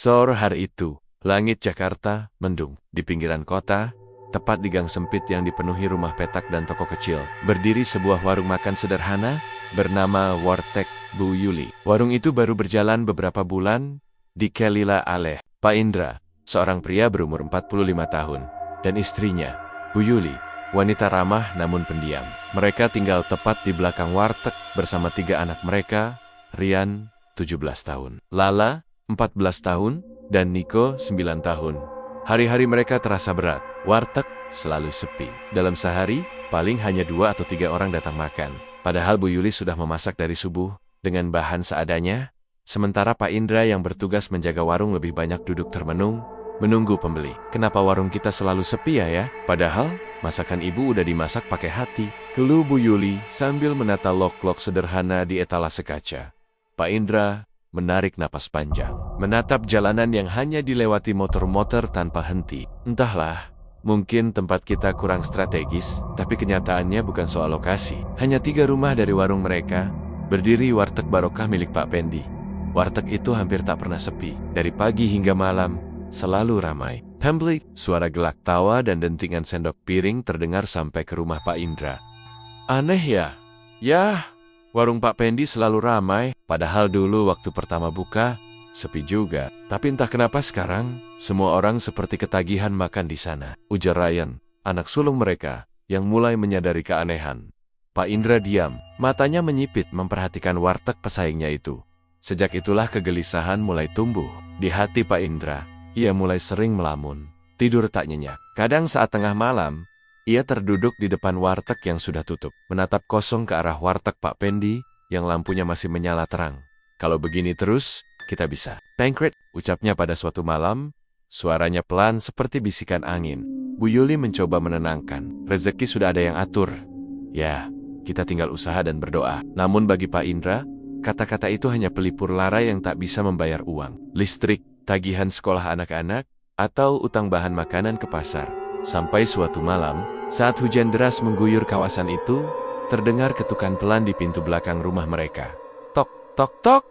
Sore hari itu, langit Jakarta mendung. Di pinggiran kota, tepat di gang sempit yang dipenuhi rumah petak dan toko kecil, berdiri sebuah warung makan sederhana bernama Warteg Bu Yuli. Warung itu baru berjalan beberapa bulan, dikelola oleh Pak Indra, seorang pria berumur 45 tahun, dan istrinya, Bu Yuli, wanita ramah namun pendiam. Mereka tinggal tepat di belakang warteg bersama 3 anak mereka, Rian, 17 tahun, Lala, 14 tahun, dan Niko, 9 tahun. Hari-hari mereka terasa berat. Warteg selalu sepi. Dalam sehari, paling hanya 2 atau 3 orang datang makan. Padahal Bu Yuli sudah memasak dari subuh dengan bahan seadanya, sementara Pak Indra yang bertugas menjaga warung lebih banyak duduk termenung, menunggu pembeli. Kenapa warung kita selalu sepi ya? Padahal, masakan ibu udah dimasak pakai hati, keluh Bu Yuli sambil menata lok-lok sederhana di etalase kaca. Pak Indra menarik napas panjang, menatap jalanan yang hanya dilewati motor-motor tanpa henti. Entahlah, mungkin tempat kita kurang strategis, tapi kenyataannya bukan soal lokasi. Hanya 3 rumah dari warung mereka, berdiri warteg barokah milik Pak Pendi. Warteg itu hampir tak pernah sepi. Dari pagi hingga malam, selalu ramai. Pembeli, suara gelak tawa dan dentingan sendok piring terdengar sampai ke rumah Pak Indra. Aneh ya? Yah, warung Pak Pendi selalu ramai, padahal dulu waktu pertama buka, sepi juga. Tapi entah kenapa sekarang, semua orang seperti ketagihan makan di sana. Ujar Ryan, anak sulung mereka, yang mulai menyadari keanehan. Pak Indra diam, matanya menyipit memperhatikan warteg pesaingnya itu. Sejak itulah kegelisahan mulai tumbuh. Di hati Pak Indra, ia mulai sering melamun, tidur tak nyenyak. Kadang saat tengah malam, ia terduduk di depan warteg yang sudah tutup, menatap kosong ke arah warteg Pak Pendi yang lampunya masih menyala terang. Kalau begini terus, kita bisa bangkrut, ucapnya pada suatu malam, suaranya pelan seperti bisikan angin. Bu Yuli mencoba menenangkan, rezeki sudah ada yang atur. Ya, kita tinggal usaha dan berdoa. Namun bagi Pak Indra, kata-kata itu hanya pelipur lara yang tak bisa membayar uang, listrik, tagihan sekolah anak-anak, atau utang bahan makanan ke pasar. Sampai suatu malam, saat hujan deras mengguyur kawasan itu, terdengar ketukan pelan di pintu belakang rumah mereka. Tok, tok, tok.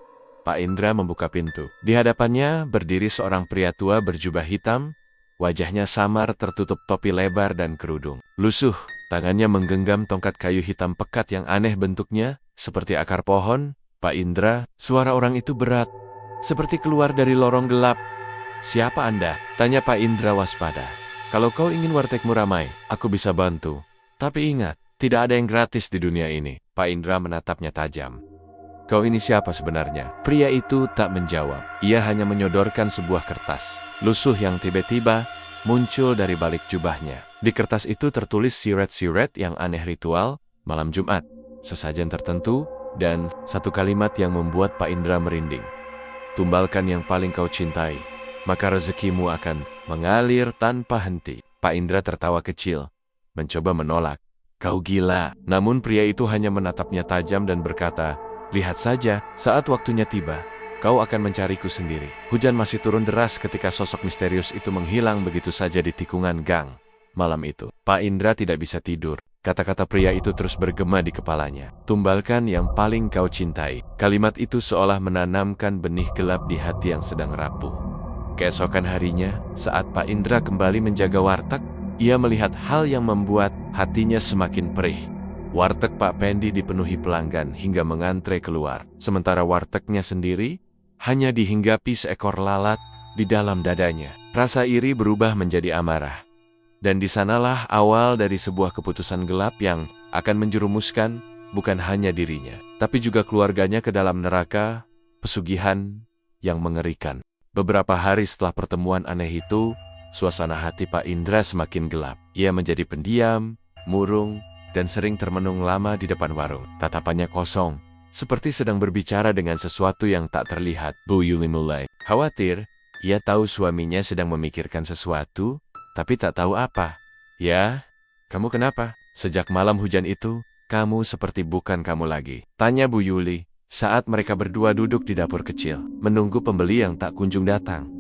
Pak Indra membuka pintu. Di hadapannya berdiri seorang pria tua berjubah hitam, wajahnya samar tertutup topi lebar dan kerudung. Lusuh, tangannya menggenggam tongkat kayu hitam pekat yang aneh bentuknya, seperti akar pohon. Pak Indra, suara orang itu berat, seperti keluar dari lorong gelap. Siapa Anda? Tanya Pak Indra waspada. Kalau kau ingin wartegmu ramai, aku bisa bantu. Tapi ingat, tidak ada yang gratis di dunia ini. Pak Indra menatapnya tajam. Kau ini siapa sebenarnya? Pria itu tak menjawab. Ia hanya menyodorkan sebuah kertas. Lusuh yang tiba-tiba muncul dari balik jubahnya. Di kertas itu tertulis siret-siret yang aneh ritual, malam Jumat, sesajen tertentu, dan satu kalimat yang membuat Pak Indra merinding. Tumbalkan yang paling kau cintai, maka rezekimu akan mengalir tanpa henti. Pak Indra tertawa kecil, mencoba menolak. Kau gila. Namun pria itu hanya menatapnya tajam dan berkata, lihat saja, saat waktunya tiba, kau akan mencariku sendiri. Hujan masih turun deras ketika sosok misterius itu menghilang begitu saja di tikungan gang. Malam itu, Pak Indra tidak bisa tidur. Kata-kata pria itu terus bergema di kepalanya. Tumbalkan yang paling kau cintai. Kalimat itu seolah menanamkan benih gelap di hati yang sedang rapuh. Keesokan harinya, saat Pak Indra kembali menjaga warteg, ia melihat hal yang membuat hatinya semakin perih. Warteg Pak Pendi dipenuhi pelanggan hingga mengantre keluar. Sementara wartegnya sendiri hanya dihinggapi seekor lalat di dalam dadanya. Rasa iri berubah menjadi amarah. Dan di sanalah awal dari sebuah keputusan gelap yang akan menjerumuskan bukan hanya dirinya, tapi juga keluarganya ke dalam neraka pesugihan yang mengerikan. Beberapa hari setelah pertemuan aneh itu, suasana hati Pak Indra semakin gelap. Ia menjadi pendiam, murung, dan sering termenung lama di depan warung. Tatapannya kosong, seperti sedang berbicara dengan sesuatu yang tak terlihat. Bu Yuli mulai khawatir. Ia tahu suaminya sedang memikirkan sesuatu, tapi tak tahu apa. Ya, kamu kenapa? Sejak malam hujan itu, kamu seperti bukan kamu lagi. Tanya Bu Yuli, saat mereka berdua duduk di dapur kecil, menunggu pembeli yang tak kunjung datang.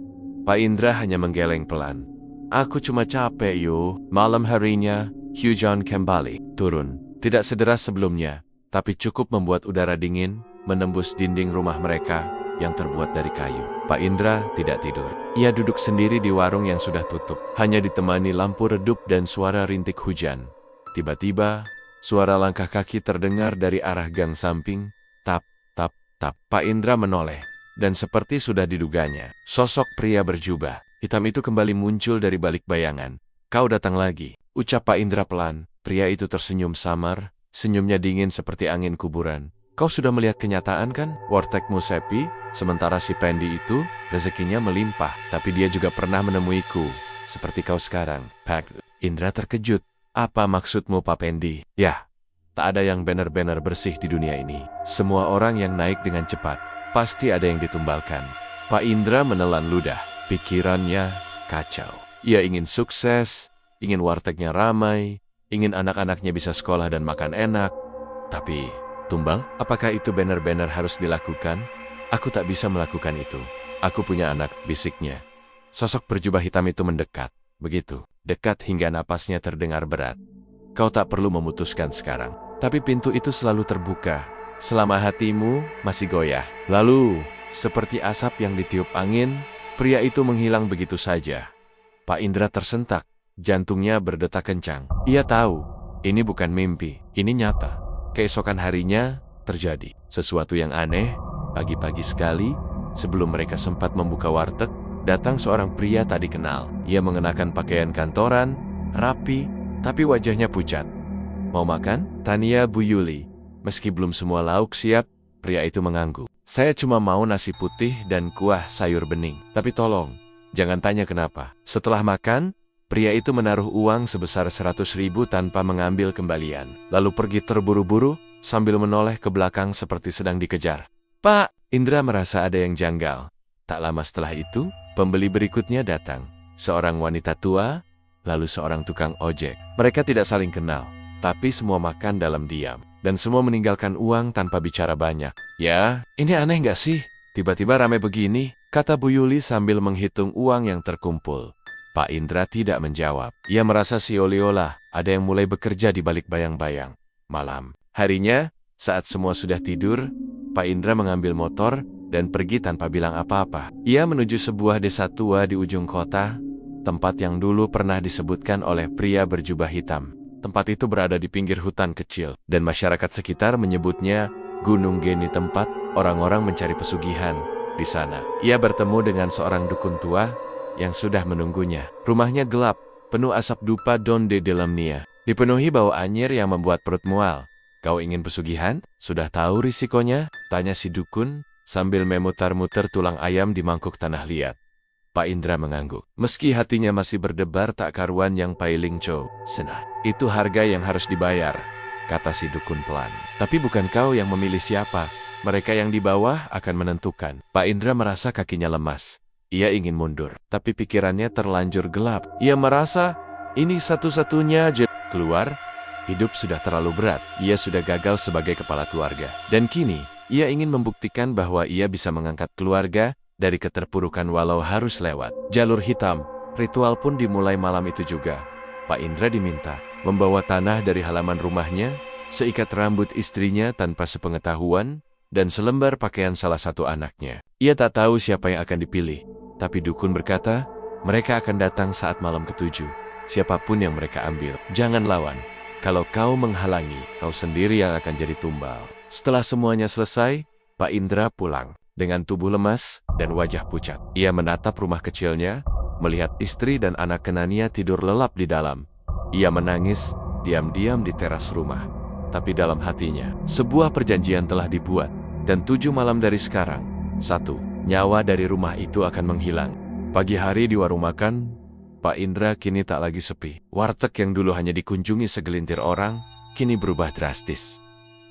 Pak Indra hanya menggeleng pelan. Aku cuma capek yuk. Malam harinya, hujan kembali turun. Tidak sederas sebelumnya, tapi cukup membuat udara dingin menembus dinding rumah mereka yang terbuat dari kayu. Pak Indra tidak tidur. Ia duduk sendiri di warung yang sudah tutup, hanya ditemani lampu redup dan suara rintik hujan. Tiba-tiba, suara langkah kaki terdengar dari arah gang samping. Tap, tap, tap. Pak Indra menoleh, dan seperti sudah diduganya, sosok pria berjubah hitam itu kembali muncul dari balik bayangan. Kau datang lagi, ucap Pak Indra pelan. Pria itu tersenyum samar, senyumnya dingin seperti angin kuburan. Kau sudah melihat kenyataan kan? Wartegmu sepi, sementara si Pendi itu, rezekinya melimpah. Tapi dia juga pernah menemuiku, seperti kau sekarang. Pak Indra terkejut. Apa maksudmu Pak Pendi? Ya, tak ada yang benar-benar bersih di dunia ini. Semua orang yang naik dengan cepat, pasti ada yang ditumbalkan. Pak Indra menelan ludah, pikirannya kacau. Ia ingin sukses, ingin wartegnya ramai, ingin anak-anaknya bisa sekolah dan makan enak. Tapi, tumbal? Apakah itu benar-benar harus dilakukan? Aku tak bisa melakukan itu. Aku punya anak, bisiknya. Sosok berjubah hitam itu mendekat. Begitu, dekat hingga napasnya terdengar berat. Kau tak perlu memutuskan sekarang. Tapi pintu itu selalu terbuka, selama hatimu masih goyah. Lalu, seperti asap yang ditiup angin, pria itu menghilang begitu saja. Pak Indra tersentak. Jantungnya berdetak kencang. Ia tahu, ini bukan mimpi, ini nyata. Keesokan harinya, terjadi sesuatu yang aneh. Pagi-pagi sekali, sebelum mereka sempat membuka warteg, datang seorang pria tak dikenal. Ia mengenakan pakaian kantoran, rapi, tapi wajahnya pucat. Mau makan? Tania Bu Yuli. Meski belum semua lauk siap, pria itu mengangguk. Saya cuma mau nasi putih dan kuah sayur bening. Tapi tolong, jangan tanya kenapa. Setelah makan, pria itu menaruh uang sebesar 100.000 tanpa mengambil kembalian. Lalu pergi terburu-buru sambil menoleh ke belakang seperti sedang dikejar. Pak Indra merasa ada yang janggal. Tak lama setelah itu, pembeli berikutnya datang. Seorang wanita tua, lalu seorang tukang ojek. Mereka tidak saling kenal, tapi semua makan dalam diam. Dan semua meninggalkan uang tanpa bicara banyak. Ya, ini aneh nggak sih? Tiba-tiba ramai begini, kata Bu Yuli sambil menghitung uang yang terkumpul. Pak Indra tidak menjawab. Ia merasa siola-ola ada yang mulai bekerja di balik bayang-bayang. Malam harinya, saat semua sudah tidur, Pak Indra mengambil motor dan pergi tanpa bilang apa-apa. Ia menuju sebuah desa tua di ujung kota, tempat yang dulu pernah disebutkan oleh pria berjubah hitam. Tempat itu berada di pinggir hutan kecil, dan masyarakat sekitar menyebutnya Gunung Geni, tempat orang-orang mencari pesugihan. Di sana, ia bertemu dengan seorang dukun tua yang sudah menunggunya. Rumahnya gelap, penuh asap dupa donde dalamnya, dipenuhi bau anyir yang membuat perut mual. Kau ingin pesugihan? Sudah tahu risikonya? Tanya si dukun, sambil memutar-muter tulang ayam di mangkuk tanah liat. Pak Indra mengangguk. Meski hatinya masih berdebar tak karuan yang pailing cow. Senang. Itu harga yang harus dibayar, kata si dukun pelan. Tapi bukan kau yang memilih siapa. Mereka yang di bawah akan menentukan. Pak Indra merasa kakinya lemas. Ia ingin mundur, tapi pikirannya terlanjur gelap. Ia merasa, ini satu-satunya jalan keluar. Hidup sudah terlalu berat. Ia sudah gagal sebagai kepala keluarga. Dan kini, ia ingin membuktikan bahwa ia bisa mengangkat keluarga dari keterpurukan walau harus lewat jalur hitam. Ritual pun dimulai malam itu juga. Pak Indra diminta membawa tanah dari halaman rumahnya, seikat rambut istrinya tanpa sepengetahuan, dan selembar pakaian salah satu anaknya. Ia tak tahu siapa yang akan dipilih, tapi dukun berkata, mereka akan datang saat malam ketujuh. Siapapun yang mereka ambil, jangan lawan. Kalau kau menghalangi, kau sendiri yang akan jadi tumbal. Setelah semuanya selesai, Pak Indra pulang dengan tubuh lemas dan wajah pucat. Ia menatap rumah kecilnya, melihat istri dan anak kenannya tidur lelap di dalam. Ia menangis diam-diam di teras rumah. Tapi dalam hatinya, sebuah perjanjian telah dibuat. Dan 7 malam dari sekarang, 1 nyawa dari rumah itu akan menghilang. Pagi hari di warung makan, Pak Indra kini tak lagi sepi. Warteg yang dulu hanya dikunjungi segelintir orang, kini berubah drastis.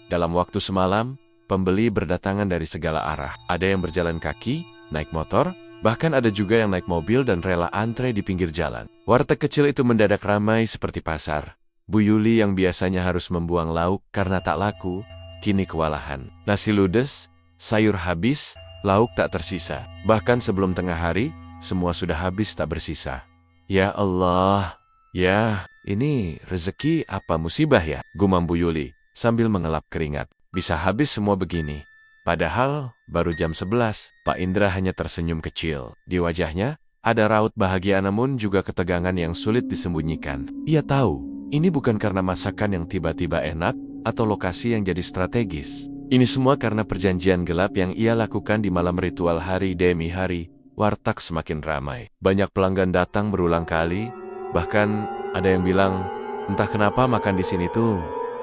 Dalam waktu semalam, pembeli berdatangan dari segala arah. Ada yang berjalan kaki, naik motor, bahkan ada juga yang naik mobil dan rela antre di pinggir jalan. Warteg kecil itu mendadak ramai seperti pasar. Bu Yuli yang biasanya harus membuang lauk karena tak laku, kini kewalahan. Nasi ludes, sayur habis, lauk tak tersisa. Bahkan sebelum tengah hari, semua sudah habis tak bersisa. Ya Allah, ya, ini rezeki apa musibah ya? Gumam Bu Yuli sambil mengelap keringat. Bisa habis semua begini. Padahal baru jam 11, Pak Indra hanya tersenyum kecil. Di wajahnya ada raut bahagia namun juga ketegangan yang sulit disembunyikan. Ia tahu, ini bukan karena masakan yang tiba-tiba enak atau lokasi yang jadi strategis. Ini semua karena perjanjian gelap yang ia lakukan di malam ritual hari demi hari. Warteg semakin ramai. Banyak pelanggan datang berulang kali. Bahkan ada yang bilang, entah kenapa makan di sini tuh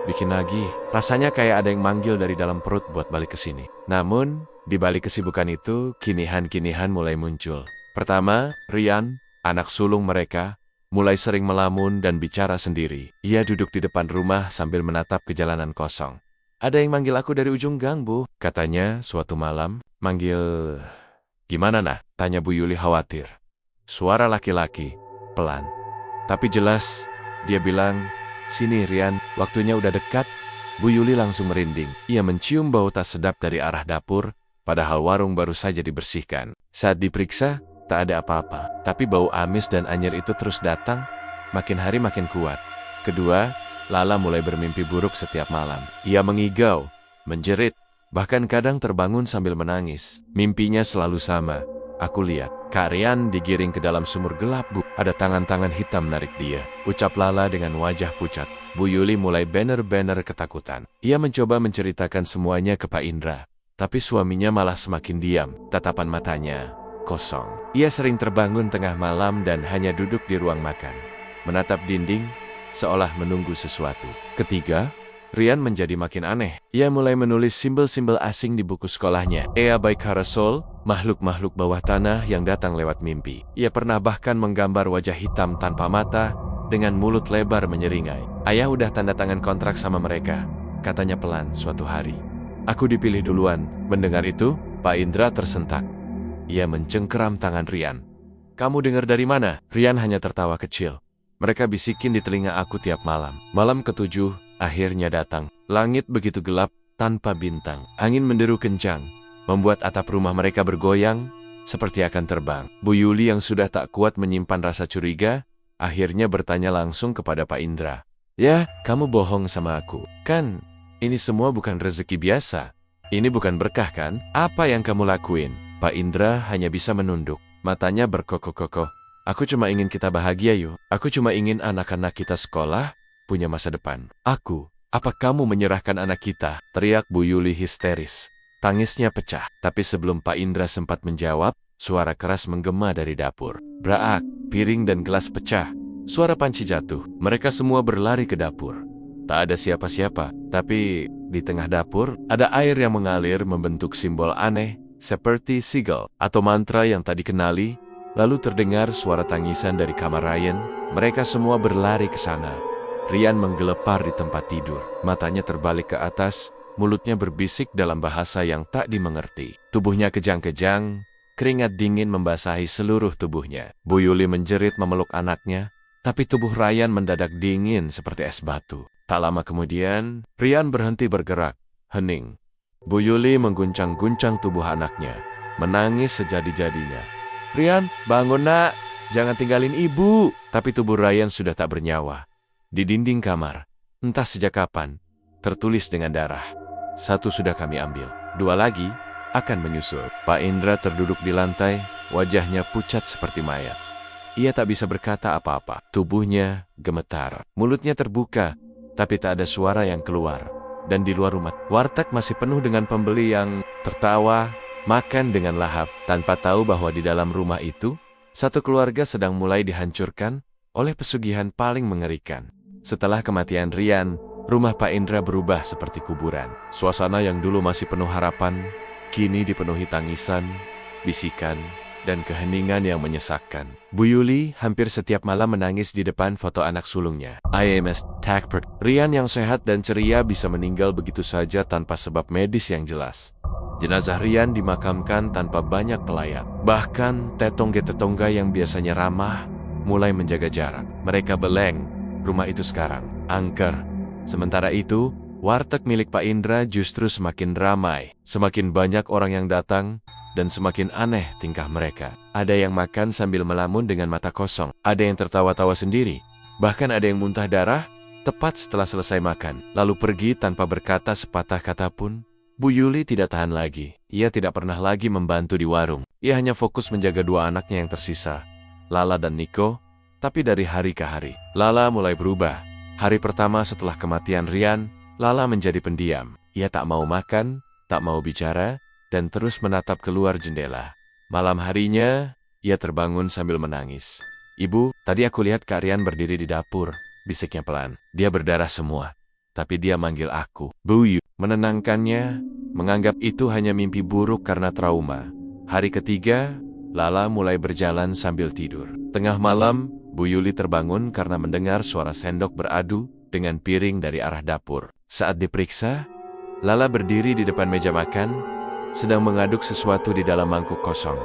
bikin nagih. Rasanya kayak ada yang manggil dari dalam perut buat balik ke sini. Namun, di balik kesibukan itu, kinihan-kinihan mulai muncul. Pertama, Rian, anak sulung mereka, mulai sering melamun dan bicara sendiri. Ia duduk di depan rumah sambil menatap ke jalanan kosong. Ada yang manggil aku dari ujung gang, Bu, katanya suatu malam. Manggil... Gimana, Nah? Tanya Bu Yuli khawatir. Suara laki-laki, pelan. Tapi jelas, dia bilang, sini Rian, waktunya udah dekat. Bu Yuli langsung merinding. Ia mencium bau tak sedap dari arah dapur, padahal warung baru saja dibersihkan. Saat diperiksa, tak ada apa-apa. Tapi bau amis dan anyir itu terus datang, makin hari makin kuat. Kedua, Lala mulai bermimpi buruk setiap malam. Ia mengigau, menjerit, bahkan kadang terbangun sambil menangis. Mimpinya selalu sama. Aku lihat, Kak Rian digiring ke dalam sumur gelap, Bu. Ada tangan-tangan hitam menarik dia. Ucap Lala dengan wajah pucat. Bu Yuli mulai bener-bener ketakutan. Ia mencoba menceritakan semuanya ke Pak Indra. Tapi suaminya malah semakin diam. Tatapan matanya kosong. Ia sering terbangun tengah malam dan hanya duduk di ruang makan. Menatap dinding, seolah menunggu sesuatu. Ketiga, Rian menjadi makin aneh. Ia mulai menulis simbol-simbol asing di buku sekolahnya. Ea baik Harasol, makhluk-makhluk bawah tanah yang datang lewat mimpi. Ia pernah bahkan menggambar wajah hitam tanpa mata dengan mulut lebar menyeringai. Ayah udah tanda tangan kontrak sama mereka, katanya pelan suatu hari. Aku dipilih duluan. Mendengar itu, Pak Indra tersentak. Ia mencengkeram tangan Rian. Kamu dengar dari mana? Rian hanya tertawa kecil. Mereka bisikin di telinga aku tiap malam. Malam ketujuh akhirnya datang. Langit begitu gelap, tanpa bintang. Angin menderu kencang, membuat atap rumah mereka bergoyang, seperti akan terbang. Bu Yuli yang sudah tak kuat menyimpan rasa curiga, akhirnya bertanya langsung kepada Pak Indra. Ya, kamu bohong sama aku. Kan, ini semua bukan rezeki biasa. Ini bukan berkah kan? Apa yang kamu lakuin? Pak Indra hanya bisa menunduk. Matanya berkokoh-kokoh. Aku cuma ingin kita bahagia, yuk. Aku cuma ingin anak-anak kita sekolah, punya masa depan. Aku, apa kamu menyerahkan anak kita? Teriak Bu Yuli histeris. Tangisnya pecah. Tapi sebelum Pak Indra sempat menjawab, suara keras menggema dari dapur. Braak, piring dan gelas pecah. Suara panci jatuh. Mereka semua berlari ke dapur. Tak ada siapa-siapa. Tapi di tengah dapur, ada air yang mengalir membentuk simbol aneh, seperti sigil atau mantra yang tak dikenali. Lalu terdengar suara tangisan dari kamar Rian. Mereka semua berlari ke sana. Rian menggelepar di tempat tidur. Matanya terbalik ke atas, mulutnya berbisik dalam bahasa yang tak dimengerti. Tubuhnya kejang-kejang, keringat dingin membasahi seluruh tubuhnya. Bu Yuli menjerit memeluk anaknya, tapi tubuh Rian mendadak dingin seperti es batu. Tak lama kemudian, Rian berhenti bergerak, hening. Bu Yuli mengguncang-guncang tubuh anaknya, menangis sejadi-jadinya. Rian, bangun nak, jangan tinggalin ibu. Tapi tubuh Rian sudah tak bernyawa. Di dinding kamar, entah sejak kapan, tertulis dengan darah. 1 sudah kami ambil, 2 lagi akan menyusul. Pak Indra terduduk di lantai, wajahnya pucat seperti mayat. Ia tak bisa berkata apa-apa. Tubuhnya gemetar, mulutnya terbuka, tapi tak ada suara yang keluar. Dan di luar rumah, warteg masih penuh dengan pembeli yang tertawa, makan dengan lahap, tanpa tahu bahwa di dalam rumah itu, satu keluarga sedang mulai dihancurkan oleh pesugihan paling mengerikan. Setelah kematian Rian, rumah Pak Indra berubah seperti kuburan. Suasana yang dulu masih penuh harapan, kini dipenuhi tangisan, bisikan, dan keheningan yang menyesakkan. Bu Yuli hampir setiap malam menangis di depan foto anak sulungnya. IMS Takpert. Rian yang sehat dan ceria bisa meninggal begitu saja tanpa sebab medis yang jelas. Jenazah Rian dimakamkan tanpa banyak pelayat. Bahkan tetangga-tetangga yang biasanya ramah mulai menjaga jarak. Mereka beleng, rumah itu sekarang angker. Sementara itu, warteg milik Pak Indra justru semakin ramai. Semakin banyak orang yang datang, dan semakin aneh tingkah mereka. Ada yang makan sambil melamun dengan mata kosong. Ada yang tertawa-tawa sendiri. Bahkan ada yang muntah darah tepat setelah selesai makan, lalu pergi tanpa berkata sepatah kata pun. Bu Yuli tidak tahan lagi. Ia tidak pernah lagi membantu di warung. Ia hanya fokus menjaga dua anaknya yang tersisa, Lala dan Niko. Tapi dari hari ke hari, Lala mulai berubah. Hari pertama setelah kematian Rian, Lala menjadi pendiam. Ia tak mau makan, tak mau bicara, dan terus menatap keluar jendela. Malam harinya, ia terbangun sambil menangis. "Ibu, tadi aku lihat Kak Rian berdiri di dapur," bisiknya pelan. "Dia berdarah semua. Tapi dia manggil aku, Bu Yu." Menenangkannya, menganggap itu hanya mimpi buruk karena trauma. Hari ketiga, Lala mulai berjalan sambil tidur. Tengah malam, Bu Yuli terbangun karena mendengar suara sendok beradu dengan piring dari arah dapur. Saat diperiksa, Lala berdiri di depan meja makan, sedang mengaduk sesuatu di dalam mangkuk kosong.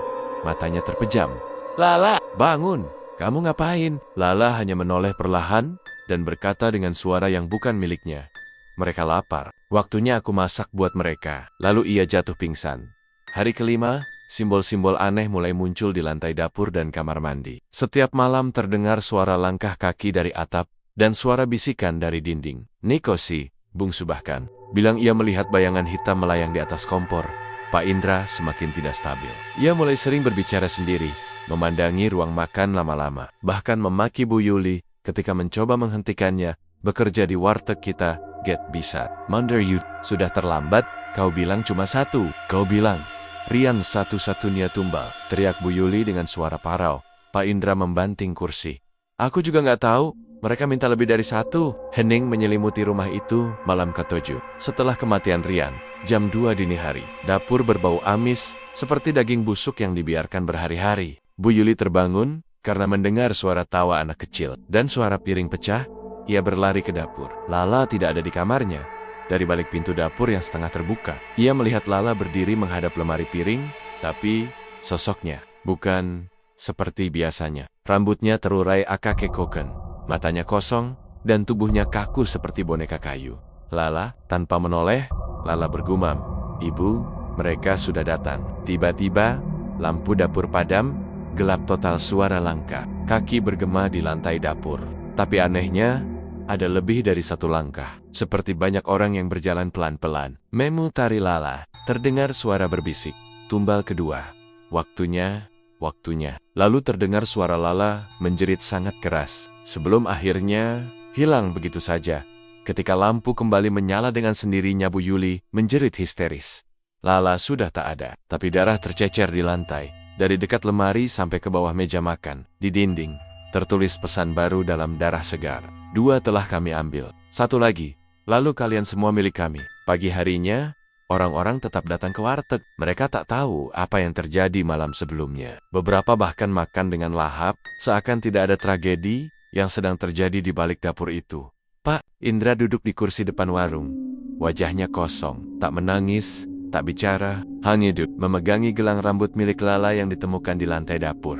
Matanya terpejam. "Lala, bangun! Kamu ngapain?" Lala hanya menoleh perlahan dan berkata dengan suara yang bukan miliknya, "Mereka lapar. Waktunya aku masak buat mereka." Lalu ia jatuh pingsan. Hari kelima, simbol-simbol aneh mulai muncul di lantai dapur dan kamar mandi. Setiap malam terdengar suara langkah kaki dari atap dan suara bisikan dari dinding. "Niko sih," bungsu bahkan bilang ia melihat bayangan hitam melayang di atas kompor. Pak Indra semakin tidak stabil. Ia mulai sering berbicara sendiri, memandangi ruang makan lama-lama, bahkan memaki Bu Yuli ketika mencoba menghentikannya. "Bekerja di warteg kita, Get bisa. Monder you, sudah terlambat, kau bilang cuma satu. Kau bilang, Rian satu-satunya tumbal," teriak Bu Yuli dengan suara parau. Pak Indra membanting kursi. "Aku juga nggak tahu, mereka minta lebih dari satu." Hening menyelimuti rumah itu malam ke-7. Setelah kematian Rian, jam 2 dini hari, dapur berbau amis seperti daging busuk yang dibiarkan berhari-hari. Bu Yuli terbangun karena mendengar suara tawa anak kecil dan suara piring pecah. Ia berlari ke dapur. Lala tidak ada di kamarnya. Dari balik pintu dapur yang setengah terbuka, ia melihat Lala berdiri menghadap lemari piring, tapi sosoknya bukan seperti biasanya. Rambutnya terurai akake koken, matanya kosong, dan tubuhnya kaku seperti boneka kayu. "Lala," tanpa menoleh, Lala bergumam, "Ibu, mereka sudah datang." Tiba-tiba, lampu dapur padam, gelap total, suara langkah. Kaki bergema di lantai dapur. Tapi anehnya, ada lebih dari satu langkah. Seperti banyak orang yang berjalan pelan-pelan. "Memu tari Lala." Terdengar suara berbisik. "Tumbal kedua. Waktunya, waktunya." Lalu terdengar suara Lala menjerit sangat keras. Sebelum akhirnya hilang begitu saja. Ketika lampu kembali menyala dengan sendirinya, Bu Yuli menjerit histeris. Lala sudah tak ada, tapi darah tercecer di lantai. Dari dekat lemari sampai ke bawah meja makan. Di dinding, tertulis pesan baru dalam darah segar. "2 telah kami ambil. 1 lagi. Lalu kalian semua milik kami." Pagi harinya, orang-orang tetap datang ke warteg. Mereka tak tahu apa yang terjadi malam sebelumnya. Beberapa bahkan makan dengan lahap, seakan tidak ada tragedi yang sedang terjadi di balik dapur itu. Pak Indra duduk di kursi depan warung. Wajahnya kosong, tak menangis, tak bicara, hanya duduk memegangi gelang rambut milik Lala yang ditemukan di lantai dapur.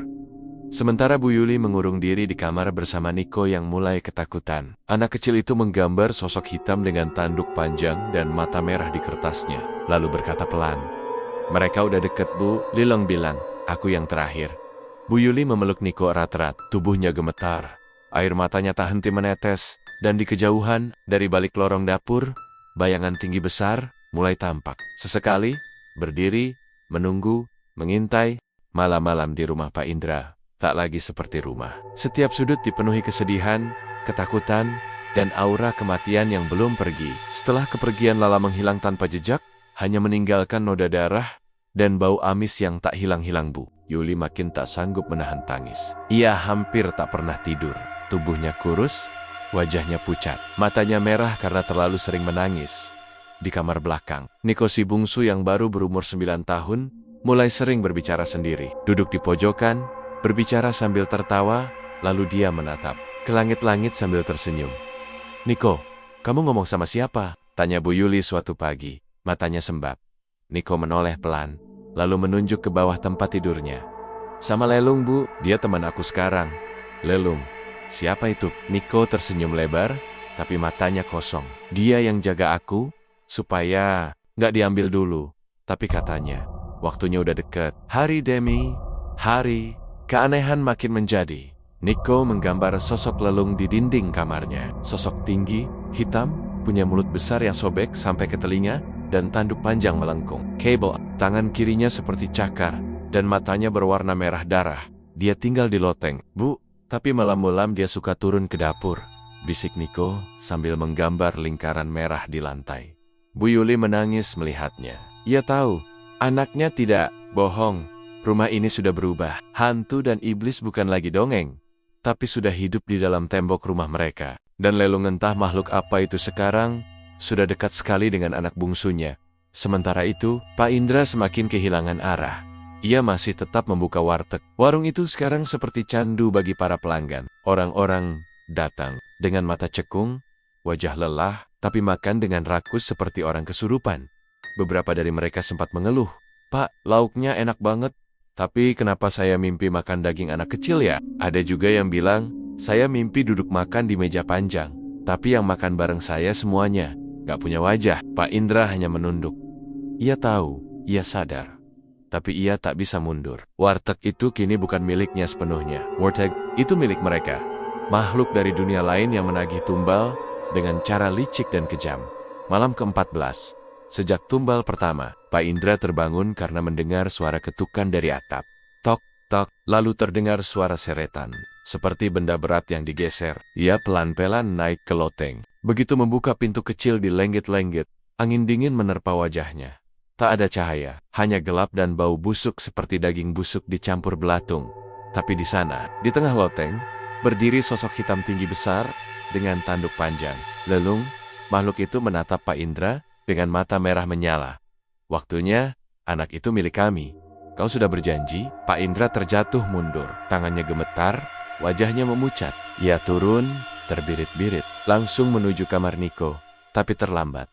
Sementara Bu Yuli mengurung diri di kamar bersama Niko yang mulai ketakutan. Anak kecil itu menggambar sosok hitam dengan tanduk panjang dan mata merah di kertasnya. Lalu berkata pelan, "Mereka udah deket, Bu." Lilong bilang, "Aku yang terakhir." Bu Yuli memeluk Niko erat-erat. Tubuhnya gemetar. Air matanya tak henti menetes. Dan di kejauhan, dari balik lorong dapur, bayangan tinggi besar mulai tampak. Sesekali, berdiri, menunggu, mengintai. Malam-malam di rumah Pak Indra tak lagi seperti rumah. Setiap sudut dipenuhi kesedihan, ketakutan, dan aura kematian yang belum pergi. Setelah kepergian Lala menghilang tanpa jejak, hanya meninggalkan noda darah dan bau amis yang tak hilang-hilang, Bu Yuli makin tak sanggup menahan tangis. Ia hampir tak pernah tidur. Tubuhnya kurus, wajahnya pucat, matanya merah karena terlalu sering menangis. Di kamar belakang, Niko si bungsu yang baru berumur 9 tahun, mulai sering berbicara sendiri. Duduk di pojokan, berbicara sambil tertawa, lalu dia menatap ke langit-langit sambil tersenyum. "Niko, kamu ngomong sama siapa?" tanya Bu Yuli suatu pagi. Matanya sembab. Niko menoleh pelan, lalu menunjuk ke bawah tempat tidurnya. "Sama Lelung, Bu, dia teman aku sekarang." "Lelung? Siapa itu?" Niko tersenyum lebar, tapi matanya kosong. "Dia yang jaga aku, supaya nggak diambil dulu. Tapi katanya, waktunya udah deket." Hari demi hari, keanehan makin menjadi. Niko menggambar sosok Lelung di dinding kamarnya. Sosok tinggi, hitam, punya mulut besar yang sobek sampai ke telinga, dan tanduk panjang melengkung. Cable, tangan kirinya seperti cakar, dan matanya berwarna merah darah. Dia tinggal di loteng. Bu, tapi malam-malam dia suka turun ke dapur, bisik Niko sambil menggambar lingkaran merah di lantai. Bu Yuli menangis melihatnya. Ia tahu, anaknya tidak bohong. Rumah ini sudah berubah. Hantu dan iblis bukan lagi dongeng, tapi sudah hidup di dalam tembok rumah mereka. Dan Lelung entah makhluk apa itu sekarang, sudah dekat sekali dengan anak bungsunya. Sementara itu, Pak Indra semakin kehilangan arah. Ia masih tetap membuka warteg. Warung itu sekarang seperti candu bagi para pelanggan. Orang-orang datang dengan mata cekung, wajah lelah, tapi makan dengan rakus seperti orang kesurupan. Beberapa dari mereka sempat mengeluh, "Pak, lauknya enak banget. Tapi kenapa saya mimpi makan daging anak kecil ya?" Ada juga yang bilang, "Saya mimpi duduk makan di meja panjang. Tapi yang makan bareng saya semuanya gak punya wajah." Pak Indra hanya menunduk. Ia tahu, ia sadar. Tapi ia tak bisa mundur. Warteg itu kini bukan miliknya sepenuhnya. Warteg itu milik mereka. Makhluk dari dunia lain yang menagih tumbal dengan cara licik dan kejam. Malam ke-14. Sejak tumbal pertama, Pak Indra terbangun karena mendengar suara ketukan dari atap. Tok, tok, lalu terdengar suara seretan. Seperti benda berat yang digeser. Ia pelan-pelan naik ke loteng. Begitu membuka pintu kecil di lenggit-lenggit, angin dingin menerpa wajahnya. Tak ada cahaya, hanya gelap dan bau busuk seperti daging busuk dicampur belatung. Tapi di sana, di tengah loteng, berdiri sosok hitam tinggi besar dengan tanduk panjang. Lelung, makhluk itu menatap Pak Indra dengan mata merah menyala. "Waktunya, anak itu milik kami. Kau sudah berjanji?" Pak Indra terjatuh mundur. Tangannya gemetar, wajahnya memucat. Ia turun, terbirit-birit, langsung menuju kamar Niko. Tapi terlambat.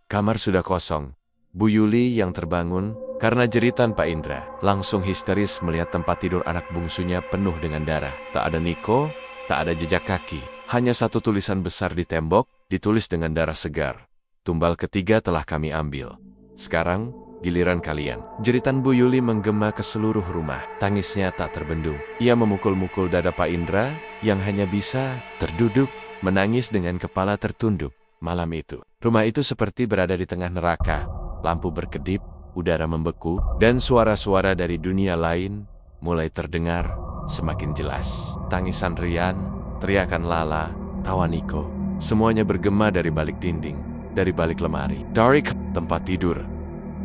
Kamar sudah kosong. Bu Yuli yang terbangun karena jeritan Pak Indra langsung histeris melihat tempat tidur anak bungsunya penuh dengan darah. Tak ada Niko, tak ada jejak kaki. Hanya satu tulisan besar di tembok, ditulis dengan darah segar. "Tumbal ketiga telah kami ambil. Sekarang, giliran kalian." Jeritan Bu Yuli menggema ke seluruh rumah. Tangisnya tak terbendung. Ia memukul-mukul dada Pak Indra yang hanya bisa terduduk, menangis dengan kepala tertunduk. Malam itu, rumah itu seperti berada di tengah neraka. Lampu berkedip, udara membeku, dan suara-suara dari dunia lain mulai terdengar semakin jelas. Tangisan Rian, teriakan Lala, tawa Niko. Semuanya bergema dari balik dinding, dari balik lemari, dari tempat tidur.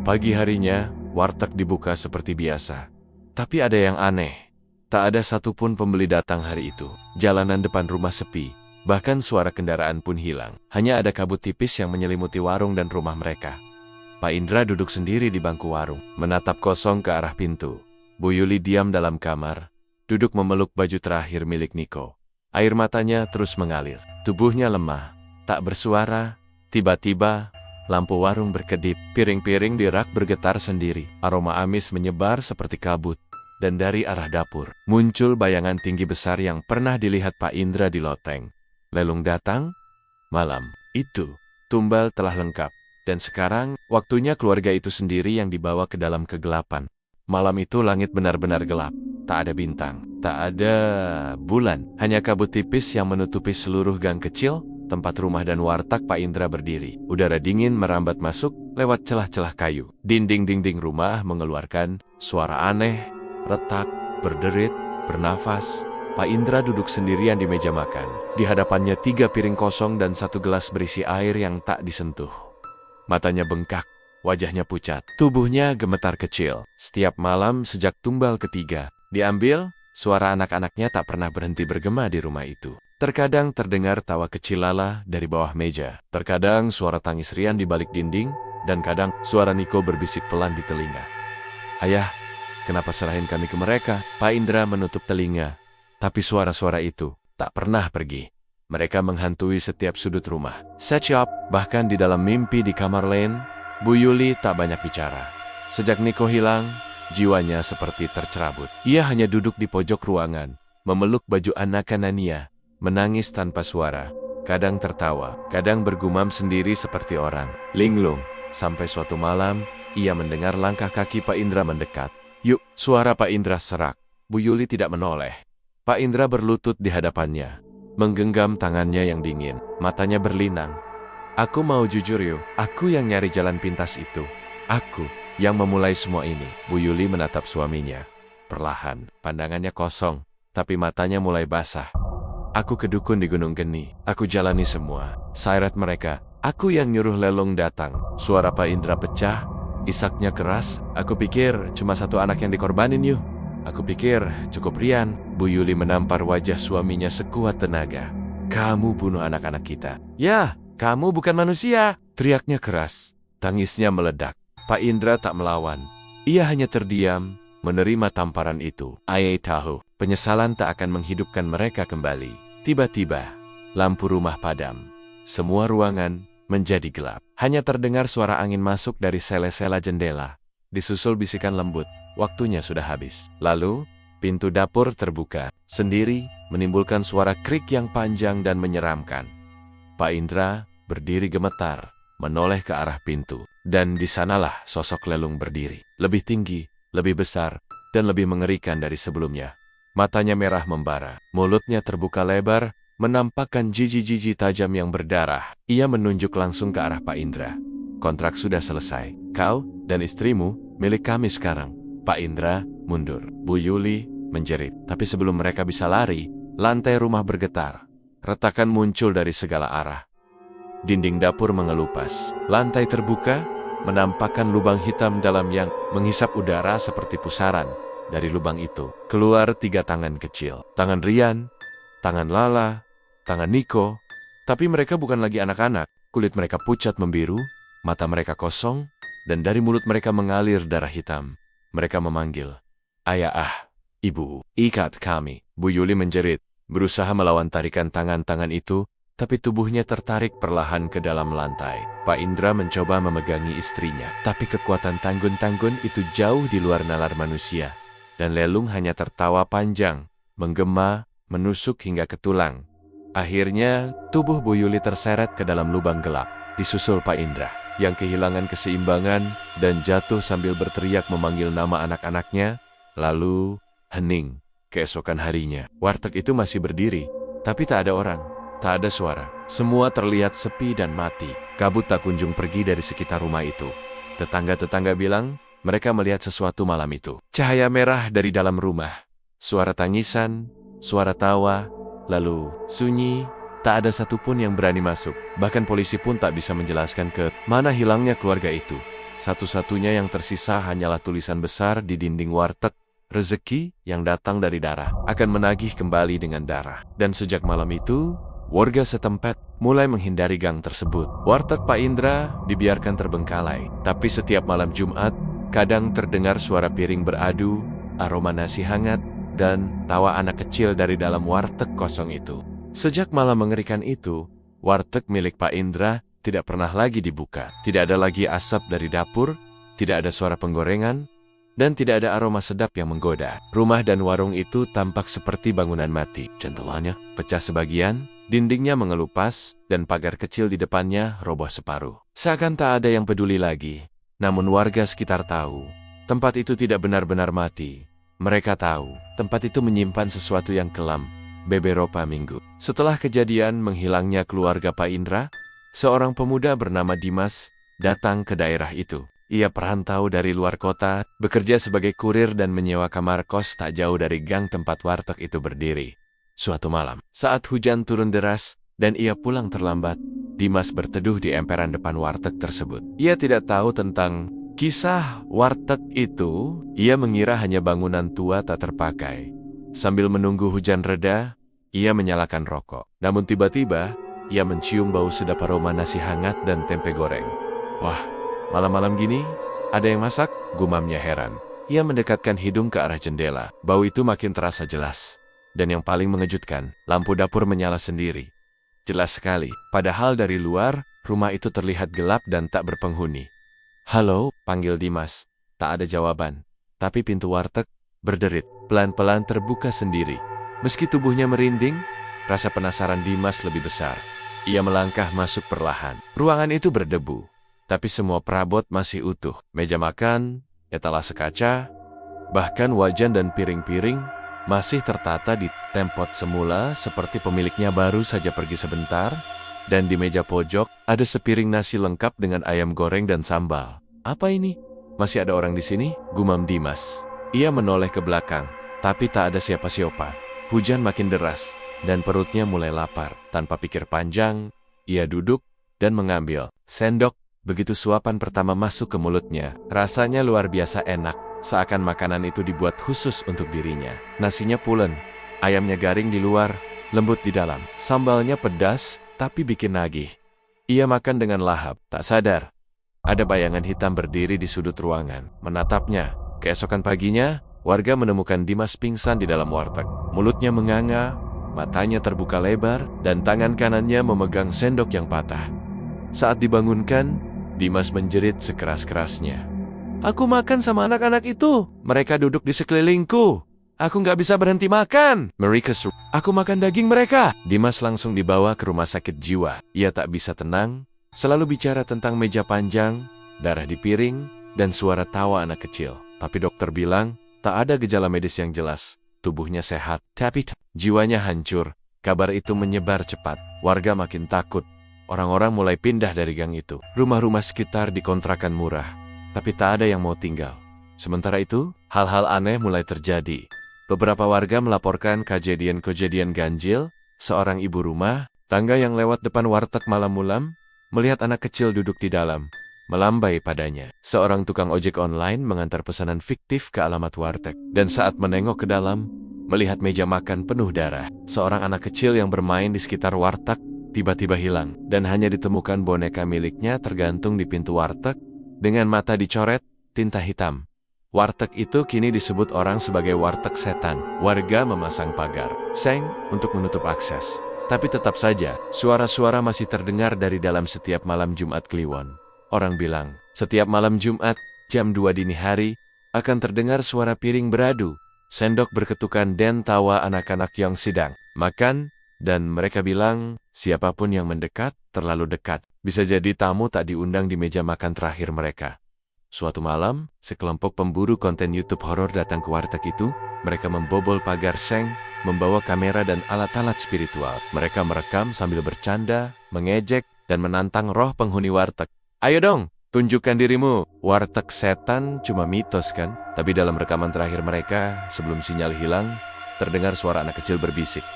Pagi harinya, warteg dibuka seperti biasa. Tapi ada yang aneh. Tak ada satupun pembeli datang hari itu. Jalanan depan rumah sepi, bahkan suara kendaraan pun hilang. Hanya ada kabut tipis yang menyelimuti warung dan rumah mereka. Pak Indra duduk sendiri di bangku warung, menatap kosong ke arah pintu. Bu Yuli diam dalam kamar, duduk memeluk baju terakhir milik Niko. Air matanya terus mengalir. Tubuhnya lemah, tak bersuara. Tiba-tiba, lampu warung berkedip. Piring-piring di rak bergetar sendiri. Aroma amis menyebar seperti kabut. Dan dari arah dapur, muncul bayangan tinggi besar yang pernah dilihat Pak Indra di loteng. Lelung datang. Malam itu, tumbal telah lengkap. Dan sekarang, waktunya keluarga itu sendiri yang dibawa ke dalam kegelapan. Malam itu langit benar-benar gelap. Tak ada bintang, tak ada bulan. Hanya kabut tipis yang menutupi seluruh gang kecil, tempat rumah dan warteg Pak Indra berdiri. Udara dingin merambat masuk lewat celah-celah kayu. Dinding-dinding rumah mengeluarkan suara aneh, retak, berderit, bernafas. Pak Indra duduk sendirian di meja makan. Di hadapannya 3 piring kosong dan 1 gelas berisi air yang tak disentuh. Matanya bengkak, wajahnya pucat, tubuhnya gemetar kecil. Setiap malam sejak tumbal ketiga diambil, suara anak-anaknya tak pernah berhenti bergema di rumah itu. Terkadang terdengar tawa kecil Lala dari bawah meja. Terkadang suara tangis Rian di balik dinding, dan kadang suara Niko berbisik pelan di telinga. "Ayah, kenapa serahin kami ke mereka?" Pak Indra menutup telinga. Tapi suara-suara itu tak pernah pergi. Mereka menghantui setiap sudut rumah. Setshop, bahkan di dalam mimpi di kamar lain, Bu Yuli tak banyak bicara. Sejak Niko hilang, jiwanya seperti tercerabut. Ia hanya duduk di pojok ruangan, memeluk baju anak-anaknya, menangis tanpa suara, kadang tertawa, kadang bergumam sendiri seperti orang linglung. Sampai suatu malam, ia mendengar langkah kaki Pak Indra mendekat. "Yuk!" Suara Pak Indra serak. Bu Yuli tidak menoleh. Pak Indra berlutut di hadapannya, menggenggam tangannya yang dingin, matanya berlinang. Aku mau jujur yuk, aku yang nyari jalan pintas itu. Aku yang memulai semua ini. Bu Yuli menatap suaminya. Perlahan, pandangannya kosong, tapi matanya mulai basah. Aku kedukun di Gunung Geni. Aku jalani semua. Sairat mereka. Aku yang nyuruh Lelong datang. Suara Pak Indra pecah. Isaknya keras. Aku pikir cuma satu anak yang dikorbanin yuk. Aku pikir cukup Rian. Bu Yuli menampar wajah suaminya sekuat tenaga. Kamu bunuh anak-anak kita. Ya, kamu bukan manusia. Teriaknya keras. Tangisnya meledak. Pak Indra tak melawan. Ia hanya terdiam, menerima tamparan itu. Ayah tahu, penyesalan tak akan menghidupkan mereka kembali. Tiba-tiba, lampu rumah padam. Semua ruangan menjadi gelap. Hanya terdengar suara angin masuk dari sela-sela jendela. Disusul bisikan lembut, waktunya sudah habis. Lalu, pintu dapur terbuka, sendiri menimbulkan suara krik yang panjang dan menyeramkan. Pak Indra berdiri gemetar, menoleh ke arah pintu. Dan di sanalah sosok Lelung berdiri. Lebih tinggi, lebih besar, dan lebih mengerikan dari sebelumnya. Matanya merah membara, mulutnya terbuka lebar, menampakkan jiji-jiji tajam yang berdarah. Ia menunjuk langsung ke arah Pak Indra. Kontrak sudah selesai. Kau dan istrimu milik kami sekarang. Pak Indra mundur. Bu Yuli menjerit. Tapi sebelum mereka bisa lari, lantai rumah bergetar. Retakan muncul dari segala arah. Dinding dapur mengelupas. Lantai terbuka, menampakkan lubang hitam dalam yang menghisap udara seperti pusaran. Dari lubang itu, keluar 3 tangan kecil. Tangan Rian, tangan Lala, tangan Niko. Tapi mereka bukan lagi anak-anak. Kulit mereka pucat membiru, mata mereka kosong, dan dari mulut mereka mengalir darah hitam. Mereka memanggil, "Ayah, Ibu, ikat kami." Bu Yuli menjerit, berusaha melawan tarikan tangan-tangan itu, tapi tubuhnya tertarik perlahan ke dalam lantai. Pak Indra mencoba memegangi istrinya, tapi kekuatan tanggun-tanggun itu jauh di luar nalar manusia. Dan Lelung hanya tertawa panjang, menggema, menusuk hingga ke tulang. Akhirnya, tubuh Bu Yuli terseret ke dalam lubang gelap, disusul Pak Indra, yang kehilangan keseimbangan dan jatuh sambil berteriak memanggil nama anak-anaknya, lalu hening. Keesokan harinya, warteg itu masih berdiri, tapi tak ada orang. Tak ada suara. Semua terlihat sepi dan mati. Kabut tak kunjung pergi dari sekitar rumah itu. Tetangga-tetangga bilang, mereka melihat sesuatu malam itu. Cahaya merah dari dalam rumah. Suara tangisan, suara tawa, lalu sunyi. Tak ada satupun yang berani masuk. Bahkan polisi pun tak bisa menjelaskan ke mana hilangnya keluarga itu. Satu-satunya yang tersisa hanyalah tulisan besar di dinding warteg. Rezeki yang datang dari darah akan menagih kembali dengan darah. Dan sejak malam itu, warga setempat mulai menghindari gang tersebut. Warteg Pak Indra dibiarkan terbengkalai. Tapi setiap malam Jumat, kadang terdengar suara piring beradu, aroma nasi hangat, dan tawa anak kecil dari dalam warteg kosong itu. Sejak malam mengerikan itu, warteg milik Pak Indra tidak pernah lagi dibuka. Tidak ada lagi asap dari dapur, tidak ada suara penggorengan, dan tidak ada aroma sedap yang menggoda. Rumah dan warung itu tampak seperti bangunan mati. Jendelanya pecah sebagian, dindingnya mengelupas, dan pagar kecil di depannya roboh separuh. Seakan tak ada yang peduli lagi. Namun warga sekitar tahu, tempat itu tidak benar-benar mati. Mereka tahu, tempat itu menyimpan sesuatu yang kelam, beberapa minggu. Setelah kejadian menghilangnya keluarga Pak Indra, seorang pemuda bernama Dimas datang ke daerah itu. Ia perantau dari luar kota, bekerja sebagai kurir dan menyewa kamar kos tak jauh dari gang tempat warteg itu berdiri. Suatu malam, saat hujan turun deras dan ia pulang terlambat, Dimas berteduh di emperan depan warteg tersebut. Ia tidak tahu tentang kisah warteg itu. Ia mengira hanya bangunan tua tak terpakai. Sambil menunggu hujan reda, ia menyalakan rokok. Namun tiba-tiba, ia mencium bau sedap aroma nasi hangat dan tempe goreng. Wah, malam-malam gini, ada yang masak? Gumamnya heran. Ia mendekatkan hidung ke arah jendela. Bau itu makin terasa jelas. Dan yang paling mengejutkan, lampu dapur menyala sendiri. Jelas sekali, padahal dari luar, rumah itu terlihat gelap dan tak berpenghuni. "Halo," panggil Dimas. Tak ada jawaban. Tapi pintu warteg berderit, pelan-pelan terbuka sendiri. Meski tubuhnya merinding, rasa penasaran Dimas lebih besar. Ia melangkah masuk perlahan. Ruangan itu berdebu. Tapi semua perabot masih utuh. Meja makan, etalase kaca, bahkan wajan dan piring-piring masih tertata di tempat semula seperti pemiliknya baru saja pergi sebentar. Dan di meja pojok, ada sepiring nasi lengkap dengan ayam goreng dan sambal. Apa ini? Masih ada orang di sini? Gumam Dimas. Ia menoleh ke belakang, tapi tak ada siapa-siapa. Hujan makin deras, dan perutnya mulai lapar. Tanpa pikir panjang, ia duduk dan mengambil sendok. Begitu suapan pertama masuk ke mulutnya, rasanya luar biasa enak, seakan makanan itu dibuat khusus untuk dirinya. Nasinya pulen, ayamnya garing di luar, lembut di dalam. Sambalnya pedas, tapi bikin nagih. Ia makan dengan lahap, tak sadar. Ada bayangan hitam berdiri di sudut ruangan, menatapnya. Keesokan paginya, warga menemukan Dimas pingsan di dalam warteg. Mulutnya menganga, matanya terbuka lebar, dan tangan kanannya memegang sendok yang patah. Saat dibangunkan, Dimas menjerit sekeras-kerasnya. Aku makan sama anak-anak itu. Mereka duduk di sekelilingku. Aku nggak bisa berhenti makan. Mereka aku makan daging mereka. Dimas langsung dibawa ke rumah sakit jiwa. Ia tak bisa tenang, selalu bicara tentang meja panjang, darah di piring, dan suara tawa anak kecil. Tapi dokter bilang, tak ada gejala medis yang jelas. Tubuhnya sehat, tapi jiwanya hancur. Kabar itu menyebar cepat. Warga makin takut. Orang-orang mulai pindah dari gang itu. Rumah-rumah sekitar dikontrakan murah, tapi tak ada yang mau tinggal. Sementara itu, hal-hal aneh mulai terjadi. Beberapa warga melaporkan kejadian-kejadian ganjil. Seorang ibu rumah tangga yang lewat depan warteg malam-malam melihat anak kecil duduk di dalam, melambai padanya. Seorang tukang ojek online mengantar pesanan fiktif ke alamat warteg, dan saat menengok ke dalam, melihat meja makan penuh darah. Seorang anak kecil yang bermain di sekitar warteg tiba-tiba hilang, dan hanya ditemukan boneka miliknya tergantung di pintu warteg dengan mata dicoret tinta hitam. Warteg itu kini disebut orang sebagai warteg setan. Warga memasang pagar seng untuk menutup akses. Tapi tetap saja, suara-suara masih terdengar dari dalam setiap malam Jumat Kliwon. Orang bilang, setiap malam Jumat, jam 2 dini hari, akan terdengar suara piring beradu, sendok berketukan dan tawa anak-anak yang sedang makan, dan mereka bilang, siapapun yang mendekat, terlalu dekat. Bisa jadi tamu tak diundang di meja makan terakhir mereka. Suatu malam, sekelompok pemburu konten YouTube horor datang ke warteg itu. Mereka membobol pagar seng, membawa kamera dan alat-alat spiritual. Mereka merekam sambil bercanda, mengejek, dan menantang roh penghuni warteg. Ayo dong, tunjukkan dirimu. Warteg setan cuma mitos kan? Tapi dalam rekaman terakhir mereka, sebelum sinyal hilang, terdengar suara anak kecil berbisik.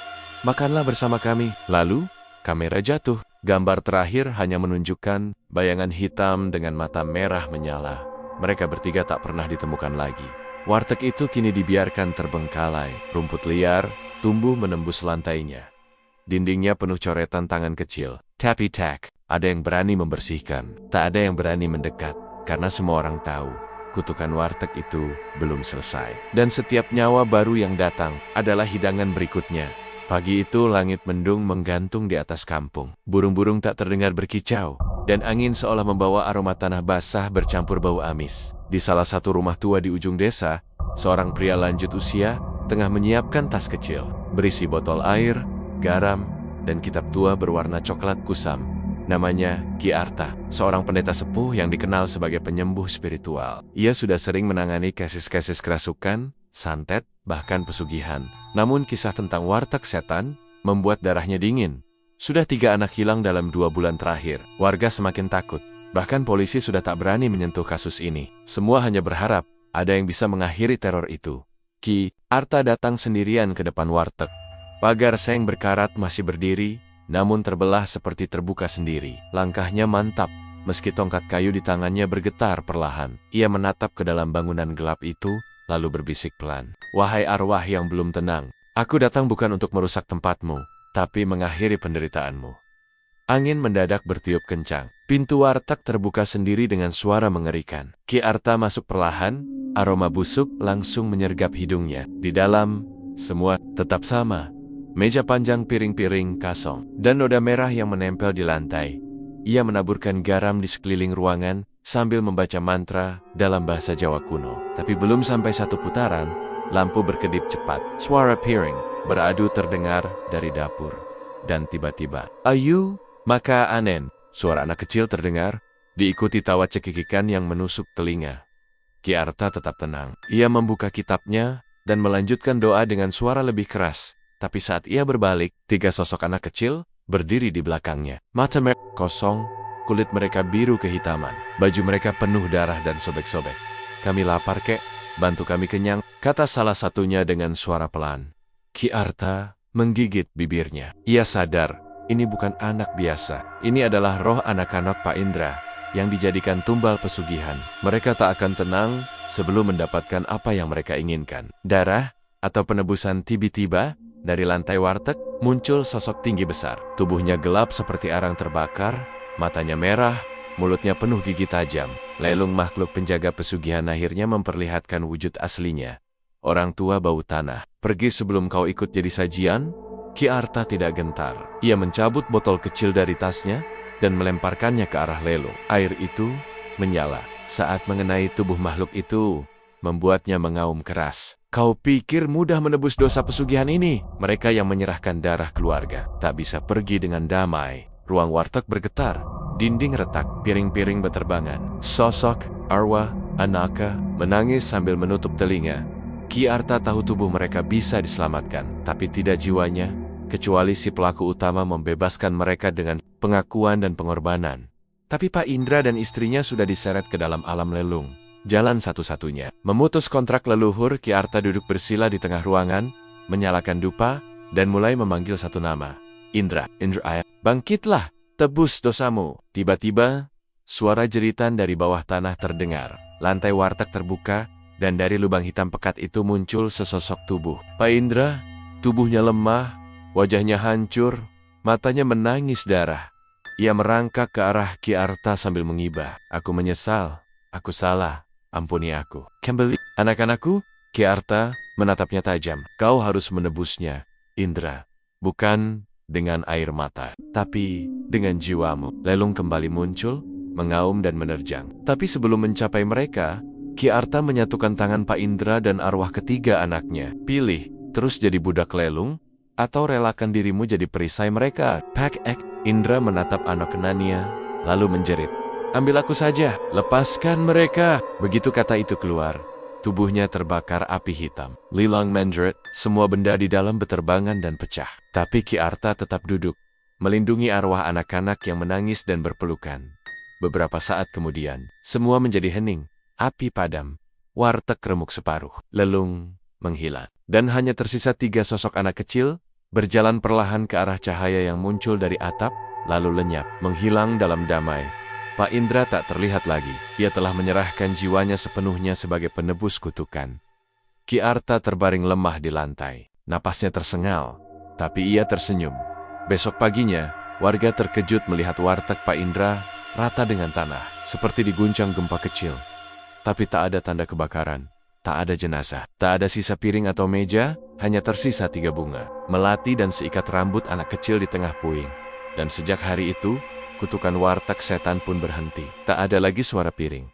Makanlah bersama kami. Lalu, kamera jatuh. Gambar terakhir hanya menunjukkan bayangan hitam dengan mata merah menyala. Mereka bertiga tak pernah ditemukan lagi. Warteg itu kini dibiarkan terbengkalai. Rumput liar tumbuh menembus lantainya. Dindingnya penuh coretan tangan kecil. Tapi tak, ada yang berani membersihkan. Tak ada yang berani mendekat. Karena semua orang tahu, kutukan warteg itu belum selesai. Dan setiap nyawa baru yang datang adalah hidangan berikutnya. Pagi itu langit mendung menggantung di atas kampung. Burung-burung tak terdengar berkicau, dan angin seolah membawa aroma tanah basah bercampur bau amis. Di salah satu rumah tua di ujung desa, seorang pria lanjut usia tengah menyiapkan tas kecil, berisi botol air, garam, dan kitab tua berwarna coklat kusam. Namanya Ki Arta, seorang pendeta sepuh yang dikenal sebagai penyembuh spiritual. Ia sudah sering menangani kasus-kasus kerasukan, santet, bahkan pesugihan. Namun kisah tentang warteg setan membuat darahnya dingin. Sudah 3 anak hilang dalam 2 bulan terakhir. Warga semakin takut. Bahkan polisi sudah tak berani menyentuh kasus ini. Semua hanya berharap ada yang bisa mengakhiri teror itu. Ki Arta datang sendirian ke depan warteg. Pagar seng berkarat masih berdiri, namun terbelah seperti terbuka sendiri. Langkahnya mantap, meski tongkat kayu di tangannya bergetar perlahan. Ia menatap ke dalam bangunan gelap itu, lalu berbisik pelan. Wahai arwah yang belum tenang, aku datang bukan untuk merusak tempatmu, tapi mengakhiri penderitaanmu. Angin mendadak bertiup kencang. Pintu warteg terbuka sendiri dengan suara mengerikan. Ki Arta masuk perlahan, aroma busuk langsung menyergap hidungnya. Di dalam, semua tetap sama. Meja panjang, piring-piring kosong, dan noda merah yang menempel di lantai. Ia menaburkan garam di sekeliling ruangan, sambil membaca mantra dalam bahasa Jawa kuno. Tapi belum sampai 1 putaran, lampu berkedip cepat. Suara piring beradu terdengar dari dapur. Dan tiba-tiba, ayu, maka anen. Suara anak kecil terdengar, diikuti tawa cekikikan yang menusuk telinga. Ki Arta tetap tenang. Ia membuka kitabnya dan melanjutkan doa dengan suara lebih keras. Tapi saat ia berbalik, 3 sosok anak kecil berdiri di belakangnya. Mata mereka kosong, kulit mereka biru kehitaman. Baju mereka penuh darah dan sobek-sobek. "Kami lapar, kek. Bantu kami kenyang," kata salah satunya dengan suara pelan. Ki Arta menggigit bibirnya. Ia sadar, ini bukan anak biasa. Ini adalah roh anak-anak Pak Indra yang dijadikan tumbal pesugihan. Mereka tak akan tenang sebelum mendapatkan apa yang mereka inginkan. Darah atau penebusan. Tiba-tiba, dari lantai warteg muncul sosok tinggi besar. Tubuhnya gelap seperti arang terbakar, matanya merah, mulutnya penuh gigi tajam. Lelung, makhluk penjaga pesugihan, akhirnya memperlihatkan wujud aslinya. Orang tua bau tanah. "Pergi sebelum kau ikut jadi sajian?" Ki Arta tidak gentar. Ia mencabut botol kecil dari tasnya dan melemparkannya ke arah Lelung. Air itu menyala saat mengenai tubuh makhluk itu, membuatnya mengaum keras. "Kau pikir mudah menebus dosa pesugihan ini?" Mereka yang menyerahkan darah keluarga tak bisa pergi dengan damai. Ruang warteg bergetar. Dinding retak, piring-piring beterbangan. Sosok arwah Anaka menangis sambil menutup telinga. Ki Arta tahu tubuh mereka bisa diselamatkan, tapi tidak jiwanya, kecuali si pelaku utama membebaskan mereka dengan pengakuan dan pengorbanan. Tapi Pak Indra dan istrinya sudah diseret ke dalam alam Lelung. Jalan satu-satunya. Memutus kontrak leluhur, Ki Arta duduk bersila di tengah ruangan, menyalakan dupa, dan mulai memanggil satu nama. "Indra, Indra, bangkitlah! Tebus dosamu." Tiba-tiba, suara jeritan dari bawah tanah terdengar. Lantai warteg terbuka, dan dari lubang hitam pekat itu muncul sesosok tubuh. Pak Indra, tubuhnya lemah, wajahnya hancur, matanya menangis darah. Ia merangkak ke arah Ki Arta sambil mengibah. "Aku menyesal, aku salah, ampuni aku." "Kembali, anak-anakku." Ki Arta menatapnya tajam. "Kau harus menebusnya, Indra. Bukan dengan air mata, tapi dengan jiwamu." Lelung kembali muncul, mengaum dan menerjang. Tapi sebelum mencapai mereka, Ki Arta menyatukan tangan Pak Indra dan arwah ketiga anaknya. "Pilih, terus jadi budak Lelung, atau relakan dirimu jadi perisai mereka." "Pak Ek." Indra menatap anak kenania, lalu menjerit. "Ambil aku saja, lepaskan mereka." Begitu kata itu keluar, tubuhnya terbakar api hitam. Lilang menjerit, semua benda di dalam beterbangan dan pecah. Tapi Ki Arta tetap duduk, melindungi arwah anak-anak yang menangis dan berpelukan. Beberapa saat kemudian, semua menjadi hening, api padam, warteg remuk separuh. Lelung menghilang, dan hanya tersisa 3 sosok anak kecil, berjalan perlahan ke arah cahaya yang muncul dari atap, lalu lenyap, menghilang dalam damai. Pak Indra tak terlihat lagi. Ia telah menyerahkan jiwanya sepenuhnya sebagai penebus kutukan. Ki Arta terbaring lemah di lantai. Napasnya tersengal, tapi ia tersenyum. Besok paginya, warga terkejut melihat warteg Pak Indra rata dengan tanah, seperti diguncang gempa kecil. Tapi tak ada tanda kebakaran, tak ada jenazah, tak ada sisa piring atau meja, hanya tersisa 3 bunga, melati dan seikat rambut anak kecil di tengah puing. Dan sejak hari itu, kutukan warteg setan pun berhenti. Tak ada lagi suara piring.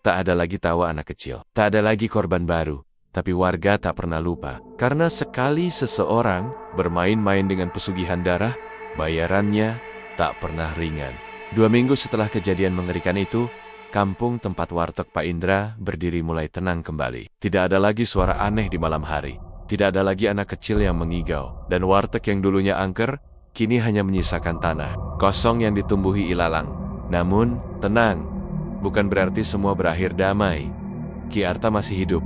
Tak ada lagi tawa anak kecil. Tak ada lagi korban baru. Tapi warga tak pernah lupa. Karena sekali seseorang bermain-main dengan pesugihan darah, bayarannya tak pernah ringan. 2 minggu setelah kejadian mengerikan itu, kampung tempat warteg Pak Indra berdiri mulai tenang kembali. Tidak ada lagi suara aneh di malam hari. Tidak ada lagi anak kecil yang mengigau. Dan warteg yang dulunya angker, kini hanya menyisakan tanah kosong yang ditumbuhi ilalang. Namun, tenang, bukan berarti semua berakhir damai. Ki Arta masih hidup,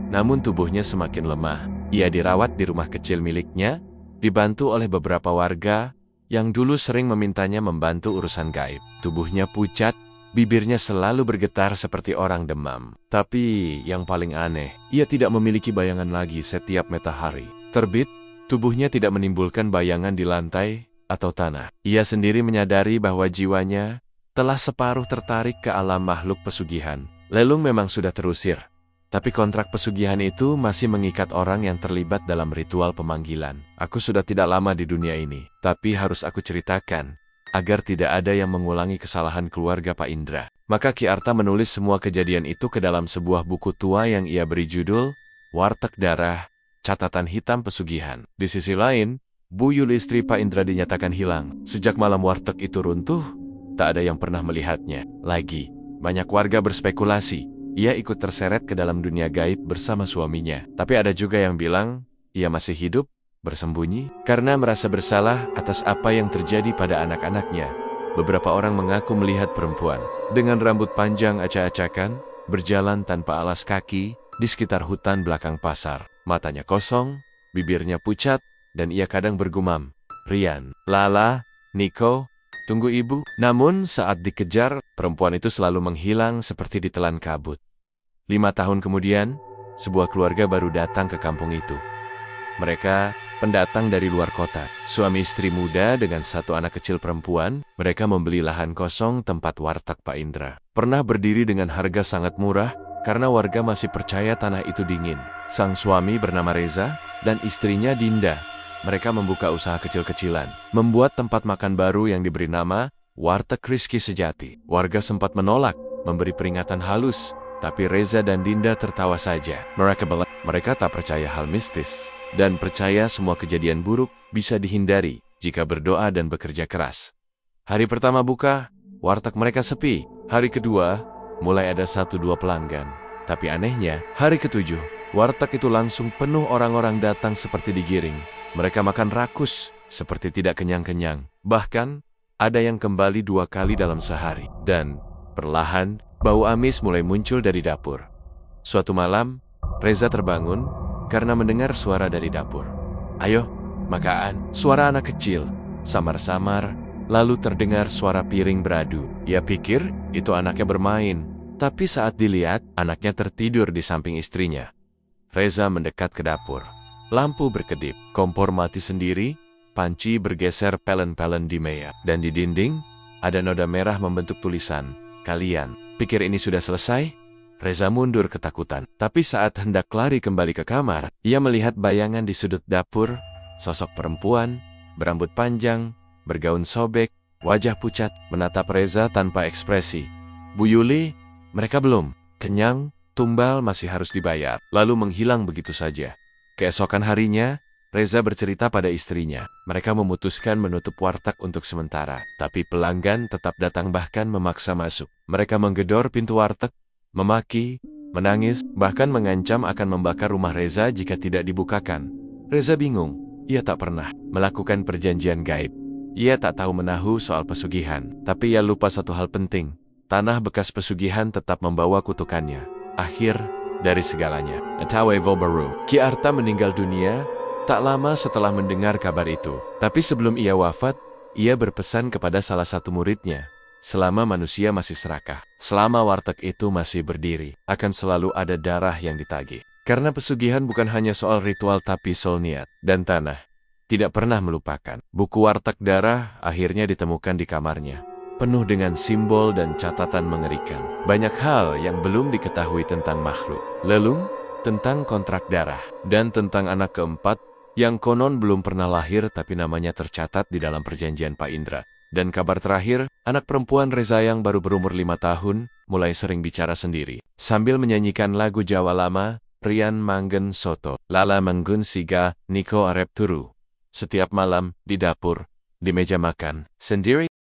namun tubuhnya semakin lemah. Ia dirawat di rumah kecil miliknya, dibantu oleh beberapa warga yang dulu sering memintanya membantu urusan gaib. Tubuhnya pucat, bibirnya selalu bergetar seperti orang demam. Tapi yang paling aneh, ia tidak memiliki bayangan lagi setiap matahari terbit. Tubuhnya tidak menimbulkan bayangan di lantai atau tanah. Ia sendiri menyadari bahwa jiwanya telah separuh tertarik ke alam makhluk pesugihan. Lelung memang sudah terusir, tapi kontrak pesugihan itu masih mengikat orang yang terlibat dalam ritual pemanggilan. Aku sudah tidak lama di dunia ini, tapi harus aku ceritakan, agar tidak ada yang mengulangi kesalahan keluarga Pak Indra. Maka Ki Arta menulis semua kejadian itu ke dalam sebuah buku tua yang ia beri judul Warteg Darah, Catatan Hitam Pesugihan. Di sisi lain, Bu Yul, istri Pak Indra, dinyatakan hilang. Sejak malam warteg itu runtuh, tak ada yang pernah melihatnya lagi. Banyak warga berspekulasi, ia ikut terseret ke dalam dunia gaib bersama suaminya. Tapi ada juga yang bilang, ia masih hidup, bersembunyi, karena merasa bersalah atas apa yang terjadi pada anak-anaknya. Beberapa orang mengaku melihat perempuan dengan rambut panjang acak-acakan, berjalan tanpa alas kaki di sekitar hutan belakang pasar. Matanya kosong, bibirnya pucat, dan ia kadang bergumam, "Rian, Lala, Niko, tunggu ibu." Namun saat dikejar, perempuan itu selalu menghilang seperti ditelan kabut. 5 tahun kemudian, sebuah keluarga baru datang ke kampung itu. Mereka pendatang dari luar kota, suami istri muda dengan satu anak kecil perempuan. Mereka membeli lahan kosong tempat warteg Pak Indra. Pernah berdiri dengan harga sangat murah karena warga masih percaya tanah itu dingin. Sang suami bernama Reza dan istrinya Dinda. Mereka membuka usaha kecil-kecilan, membuat tempat makan baru yang diberi nama Warteg Rizky Sejati. Warga sempat menolak, memberi peringatan halus, tapi Reza dan Dinda tertawa saja. Mereka tak percaya hal mistis, dan percaya semua kejadian buruk bisa dihindari jika berdoa dan bekerja keras. Hari pertama buka, warteg mereka sepi. Hari kedua, mulai ada 1-2 pelanggan. Tapi anehnya, hari ke-7, warteg itu langsung penuh, orang-orang datang seperti digiring. Mereka makan rakus, seperti tidak kenyang-kenyang. Bahkan, ada yang kembali 2 kali dalam sehari. Dan, perlahan, bau amis mulai muncul dari dapur. Suatu malam, Reza terbangun karena mendengar suara dari dapur. "Ayo, makan." Suara anak kecil, samar-samar, lalu terdengar suara piring beradu. Ia pikir itu anaknya bermain, tapi saat dilihat, anaknya tertidur di samping istrinya. Reza mendekat ke dapur. Lampu berkedip, kompor mati sendiri, panci bergeser pelen-pelen di meja, dan di dinding ada noda merah membentuk tulisan, "Kalian pikir ini sudah selesai?" Reza mundur ketakutan, tapi saat hendak lari kembali ke kamar, ia melihat bayangan di sudut dapur, sosok perempuan, berambut panjang, bergaun sobek, wajah pucat, menatap Reza tanpa ekspresi. "Bu Yuli, mereka belum kenyang, tumbal masih harus dibayar." Lalu menghilang begitu saja. Keesokan harinya, Reza bercerita pada istrinya. Mereka memutuskan menutup warteg untuk sementara, tapi pelanggan tetap datang bahkan memaksa masuk. Mereka menggedor pintu warteg, memaki, menangis, bahkan mengancam akan membakar rumah Reza jika tidak dibukakan. Reza bingung, ia tak pernah melakukan perjanjian gaib. Ia tak tahu menahu soal pesugihan, tapi ia lupa satu hal penting. Tanah bekas pesugihan tetap membawa kutukannya. Akhir dari segalanya. Atawevo baru. Ki Arta meninggal dunia tak lama setelah mendengar kabar itu. Tapi sebelum ia wafat, ia berpesan kepada salah satu muridnya, selama manusia masih serakah, selama warteg itu masih berdiri, akan selalu ada darah yang ditagih. Karena pesugihan bukan hanya soal ritual tapi soal niat dan tanah. Tidak pernah melupakan. Buku warteg darah akhirnya ditemukan di kamarnya, penuh dengan simbol dan catatan mengerikan. Banyak hal yang belum diketahui tentang makhluk lelung, tentang kontrak darah, dan tentang anak keempat yang konon belum pernah lahir tapi namanya tercatat di dalam perjanjian Pak Indra. Dan kabar terakhir, anak perempuan Reza yang baru berumur 5 tahun, mulai sering bicara sendiri. Sambil menyanyikan lagu Jawa lama, Rian manggen soto, Lala manggun siga, Niko arep turu. Setiap malam, di dapur, di meja makan, sendiri,